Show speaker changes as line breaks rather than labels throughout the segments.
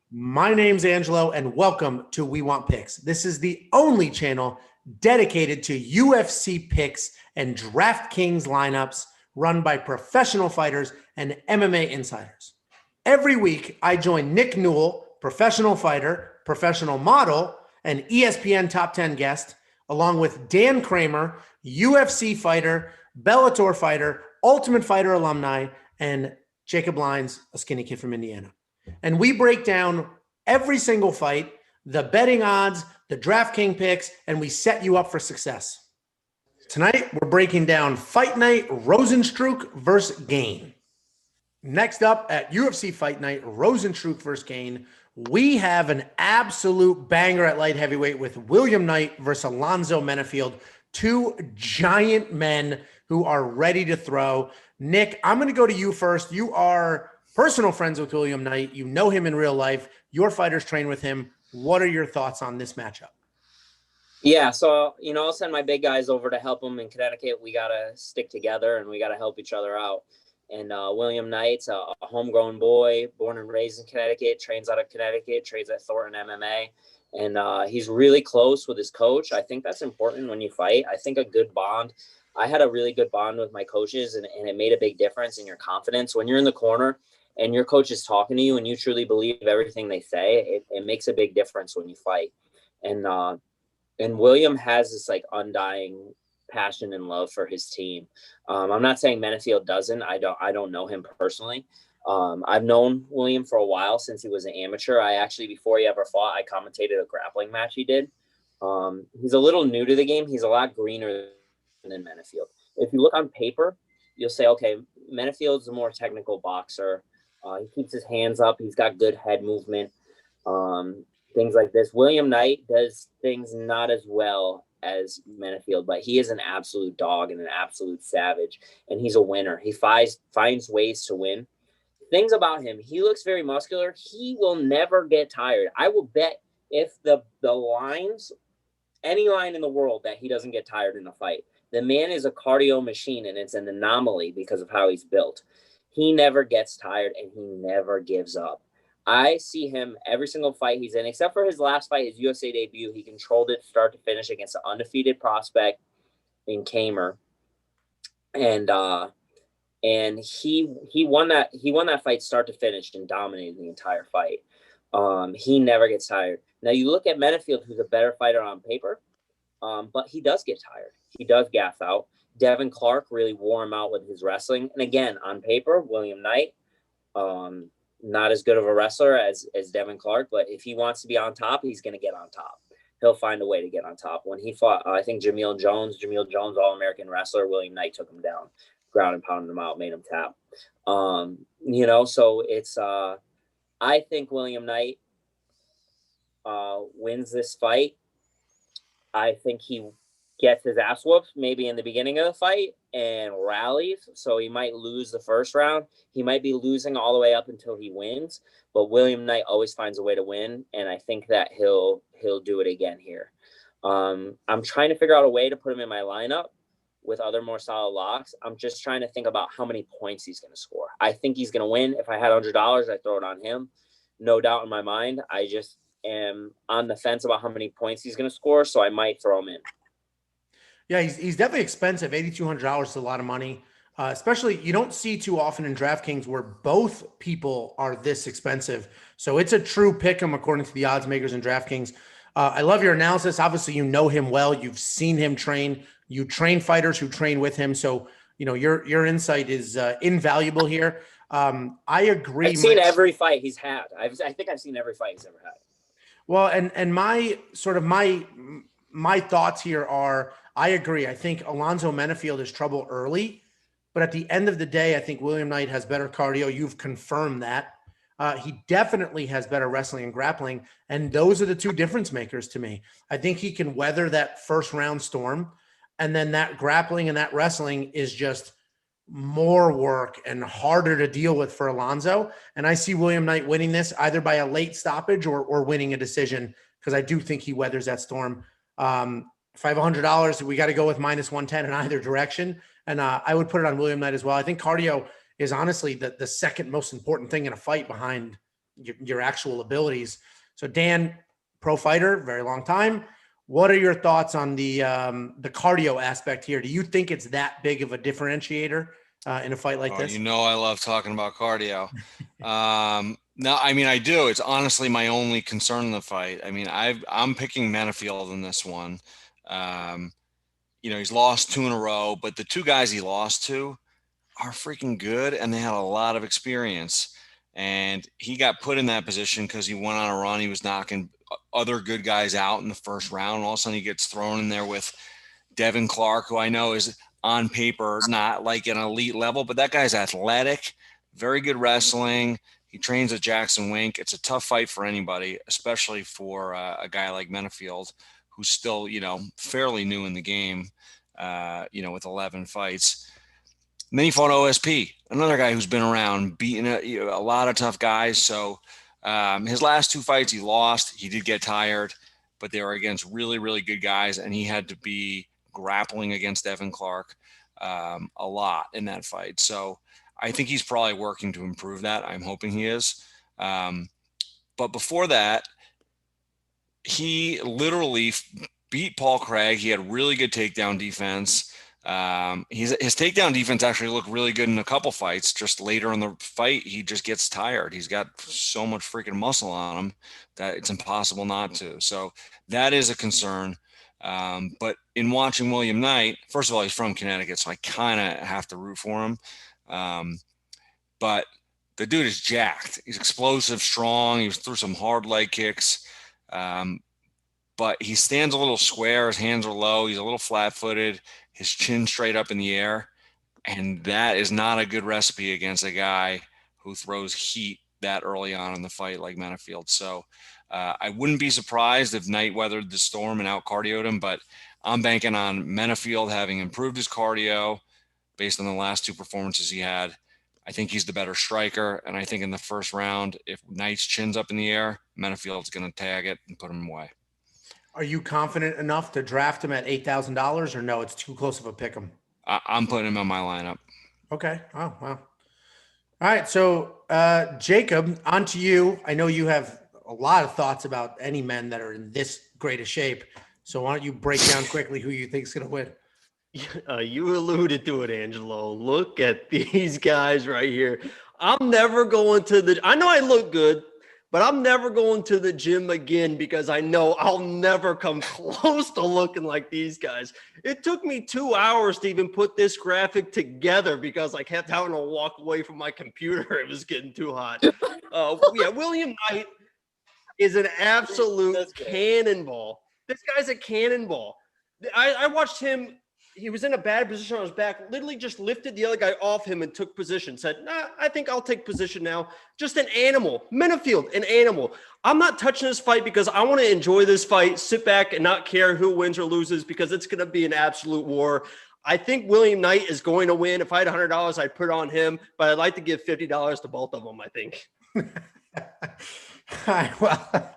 My name's Angelo, and welcome to We Want Picks. This is the only channel dedicated to UFC picks and DraftKings lineups run by professional fighters and MMA insiders. Every week, I join Nick Newell, professional fighter, professional model, and ESPN Top 10 guest, along with Dan Cramer, UFC fighter, Bellator fighter, Ultimate Fighter alumni, and Jacob Lyons, a skinny kid from Indiana. And we break down every single fight, the betting odds, the DraftKings picks, and we set you up for success. Tonight, we're breaking down Fight Night Rozenstruik versus Gane. Next up at UFC Fight Night Rozenstruik versus Gane, we have an absolute banger at light heavyweight with William Knight versus Alonzo Menifield, two giant men who are ready to throw. Nick, I'm going to go to you first. You are personal friends with William Knight. You know him in real life. Your fighters train with him. What are your thoughts on this matchup?
Yeah, so, I'll send my big guys over to help them in Connecticut. We got to stick together and we got to help each other out. And William Knight's a homegrown boy, born and raised in Connecticut, trains out of Connecticut, trains at Thornton MMA. And he's really close with his coach. I think that's important when you fight. I think a good bond. I had a really good bond with my coaches, and it made a big difference in your confidence. When you're in the corner and your coach is talking to you and you truly believe everything they say, it makes a big difference when you fight. And William has this undying passion and love for his team. I'm not saying Menifield doesn't. I don't know him personally. I've known William for a while, since he was an amateur. Before he ever fought, I commentated a grappling match he did. He's a little new to the game. He's a lot greener than Menifield. If you look on paper, you'll say, okay, Menifield's a more technical boxer. He keeps his hands up. He's got good head movement, things like this. William Knight does things not as well as Menifield, but he is an absolute dog and an absolute savage, and he's a winner. He finds ways to win. Things about him, he looks very muscular. He will never get tired. I will bet if the lines, any line in the world, that he doesn't get tired in a fight. The man is a cardio machine, and it's an anomaly because of how he's built. He never gets tired, and he never gives up. I see him every single fight he's in, except for his last fight, his USA debut. He controlled it start to finish against an undefeated prospect in Cramer. And he won that fight start to finish and dominated the entire fight. He never gets tired. Now you look at Menifield, who's a better fighter on paper, but he does get tired. He does gas out. Devin Clark really wore him out with his wrestling. And again, on paper, William Knight, not as good of a wrestler as Devin Clark, but if he wants to be on top, he's going to get on top. He'll find a way to get on top. When he fought, I think Jameel Jones, All-American wrestler, William Knight took him down, ground and pounded him out, made him tap. So it's, I think William Knight wins this fight. I think he gets his ass whooped maybe in the beginning of the fight and rallies. So he might lose the first round. He might be losing all the way up until he wins, but William Knight always finds a way to win. And I think that he'll do it again here. I'm trying to figure out a way to put him in my lineup with other more solid locks. I'm just trying to think about how many points he's going to score. I think he's going to win. If I had $100, I'd throw it on him. No doubt in my mind. I just am on the fence about how many points he's going to score. So I might throw him in.
Yeah, he's definitely expensive. $8,200 is a lot of money. Especially, you don't see too often in DraftKings where both people are this expensive. So it's a true pick 'em according to the odds makers in DraftKings. I love your analysis. Obviously, you know him well. You've seen him train. You train fighters who train with him. So, your insight is invaluable here. I agree.
I've seen every fight he's had. I think I've seen every fight he's ever had.
Well, and my thoughts here are, I agree. I think Alonzo Menifield is trouble early, but at the end of the day, I think William Knight has better cardio. You've confirmed that. He definitely has better wrestling and grappling, and those are the two difference makers to me. I think he can weather that first round storm, and then that grappling and that wrestling is just more work and harder to deal with for Alonzo. And I see William Knight winning this either by a late stoppage or winning a decision, because I do think he weathers that storm. If I have $100, we got to go with -110 in either direction. And I would put it on William Knight as well. I think cardio is honestly the second most important thing in a fight behind your actual abilities. So Dan, pro fighter, very long time. What are your thoughts on the cardio aspect here? Do you think it's that big of a differentiator in a fight like this?
You know, I love talking about cardio. No, I mean, I do. It's honestly my only concern in the fight. I mean, I'm picking Menifield in this one. He's lost 2 in a row, but the 2 guys he lost to are freaking good, and they had a lot of experience. And he got put in that position because he went on a run. He was knocking other good guys out in the first round. All of a sudden, he gets thrown in there with Devin Clark, who I know is on paper not like an elite level, but that guy's athletic, very good wrestling. He trains at Jackson Wink. It's a tough fight for anybody, especially for a guy like Menifield, who's still, fairly new in the game, with 11 fights. And then he fought OSP, another guy who's been around, beating a lot of tough guys. So his last 2 fights he lost. He did get tired, but they were against really, really good guys, and he had to be grappling against Devin Clark a lot in that fight. So I think he's probably working to improve that. I'm hoping he is. But before that, he literally beat Paul Craig. He had really good takedown defense. His takedown defense actually looked really good in a couple fights. Just later in the fight, he just gets tired. He's got so much freaking muscle on him that it's impossible not to. So that is a concern. But in watching William Knight, first of all, he's from Connecticut, so I kind of have to root for him. But the dude is jacked. He's explosive, strong. He threw some hard leg kicks. But he stands a little square. His hands are low. He's a little flat-footed. His chin straight up in the air. And that is not a good recipe against a guy who throws heat that early on in the fight like Menifield. So I wouldn't be surprised if Knight weathered the storm and out-cardioed him, but I'm banking on Menifield having improved his cardio based on the last 2 performances he had. I think he's the better striker, and I think in the first round, if Knight's chin's up in the air, Menifield's going to tag it and put him away.
Are you confident enough to draft him at $8,000, or no, it's too close of a pick 'em?
I'm putting him on my lineup.
Okay. Oh, wow. All right. So, Jacob, on to you. I know you have a lot of thoughts about any men that are in this great a shape. So why don't you break down quickly who you think is going to win?
You alluded to it, Angelo. Look at these guys right here. I'm never going to I know I look good, but I'm never going to the gym again because I know I'll never come close to looking like these guys. It took me 2 hours to even put this graphic together because I kept having to walk away from my computer. It was getting too hot. William Knight is an absolute cannonball. This guy's a cannonball. I watched him. He was in a bad position on his back, literally just lifted the other guy off him and took position. Said, nah, I think I'll take position now. Just an animal. Menifield, an animal. I'm not touching this fight because I want to enjoy this fight, sit back and not care who wins or loses because it's going to be an absolute war. I think William Knight is going to win. If I had $100, I'd put it on him, but I'd like to give $50 to both of them, I think.
Well,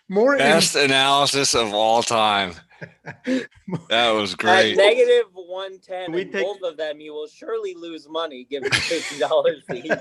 more
best analysis of all time. That was great.
At negative 110, and both of them, you will surely lose money given $50 each.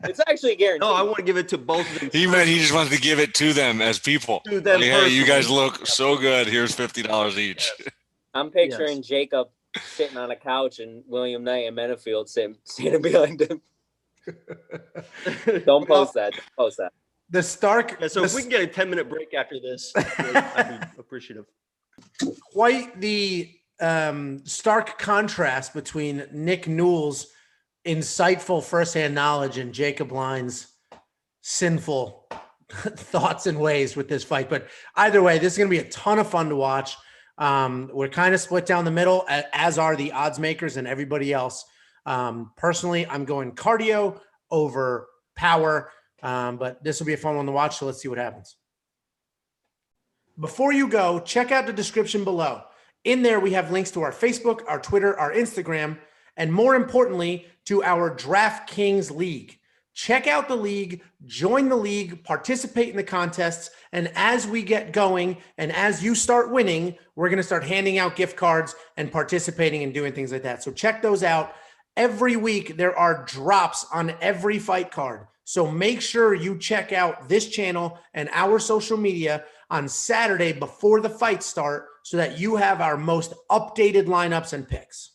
It's actually guaranteed.
No, I want to give it to both of them.
He just wanted to give it to them as people.
To them
hey, you guys look so good. Here's $50 each.
Yes.
I'm picturing Jacob sitting on a couch and William Knight and Menifield standing behind him. Don't post that. Don't post that.
The Stark.
Yeah, so if we can get a 10-minute break after this, I'd be appreciative.
Quite the stark contrast between Nick Newell's insightful firsthand knowledge and Jacob Lyne's sinful thoughts and ways with this fight. But either way, this is going to be a ton of fun to watch. We're kind of split down the middle, as are the odds makers and everybody else. Personally, I'm going cardio over power, but this will be a fun one to watch. So let's see what happens. Before you go, check out the description below. In there, we have links to our Facebook, our Twitter, our Instagram, and more importantly, to our DraftKings League. Check out the league, join the league, participate in the contests, and as we get going and as you start winning, we're going to start handing out gift cards and participating and doing things like that. So check those out. Every week, there are drops on every fight card. So make sure you check out this channel and our social media on Saturday before the fights start so that you have our most updated lineups and picks.